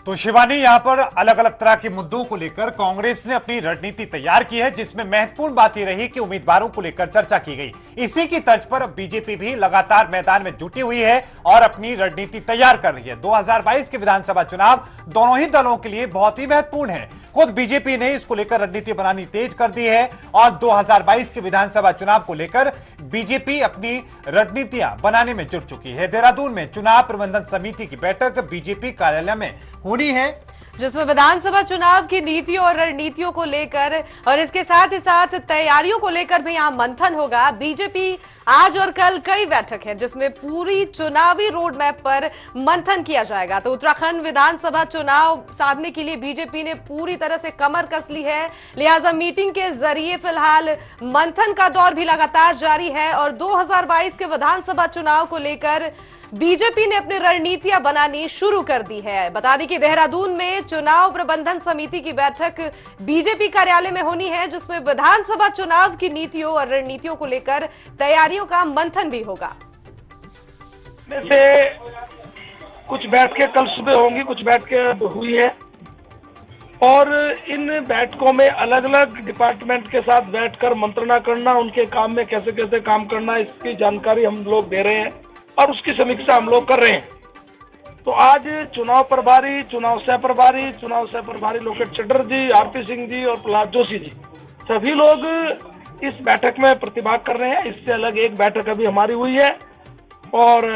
तो शिवानी, यहां पर अलग अलग तरह के मुद्दों को लेकर कांग्रेस ने अपनी रणनीति तैयार की है, जिसमें महत्वपूर्ण बात यह रही कि उम्मीदवारों को लेकर चर्चा की गई। इसी की तर्ज पर अब बीजेपी भी लगातार मैदान में जुटी हुई है और अपनी रणनीति तैयार कर रही है। 2022 के विधानसभा चुनाव दोनों ही दलों के लिए बहुत ही महत्वपूर्ण है। खुद बीजेपी ने इसको लेकर रणनीति बनानी तेज कर दी है और 2022 के विधानसभा चुनाव को लेकर बीजेपी अपनी रणनीतियां बनाने में जुट चुकी है। देहरादून में चुनाव प्रबंधन समिति की बैठक बीजेपी कार्यालय में होनी है, जिसमें विधानसभा चुनाव की नीतियों और रणनीतियों को लेकर और इसके साथ ही साथ तैयारियों को लेकर भी यहाँ मंथन होगा। बीजेपी आज और कल कई बैठक है, जिसमें पूरी चुनावी रोड मैप पर मंथन किया जाएगा। तो उत्तराखंड विधानसभा चुनाव साधने के लिए बीजेपी ने पूरी तरह से कमर कस ली है, लिहाजा मीटिंग के जरिए फिलहाल मंथन का दौर भी लगातार जारी है और 2022 के विधानसभा चुनाव को लेकर बीजेपी ने अपनी रणनीतियां बनानी शुरू कर दी है। बता दें कि देहरादून में चुनाव प्रबंधन समिति की बैठक बीजेपी कार्यालय में होनी है, जिसमें विधानसभा चुनाव की नीतियों और रणनीतियों को लेकर तैयारियों का मंथन भी होगा। से कुछ बैठकें कल सुबह होंगी, कुछ बैठकें हुई है और इन बैठकों में अलग अलग डिपार्टमेंट के साथ बैठकर मंत्रणा करना, उनके काम में कैसे कैसे काम करना, इसकी जानकारी हम लोग दे रहे हैं और उसकी समीक्षा हम लोग कर रहे हैं। तो आज चुनाव प्रभारी, चुनाव सह प्रभारी लोकेट चड्डर जी, आरपी सिंह जी और प्रहलाद जोशी जी, सभी लोग इस बैठक में प्रतिभाग कर रहे हैं। इससे अलग एक बैठक अभी हमारी हुई है और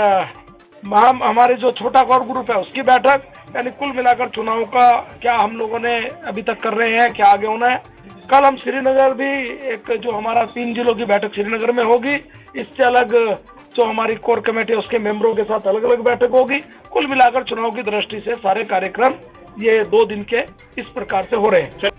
हमारे जो छोटा कोर ग्रुप है उसकी बैठक, यानी कुल मिलाकर चुनाव का क्या हम लोगों ने अभी तक कर रहे हैं, क्या आगे होना है। कल हम श्रीनगर भी एक जो हमारा 3 जिलों की बैठक श्रीनगर में होगी। इससे अलग जो हमारी कोर कमेटी है उसके मेंबरों के साथ अलग अलग बैठक होगी। कुल मिलाकर चुनाव की दृष्टि से सारे कार्यक्रम ये 2 दिन के इस प्रकार से हो रहे हैं।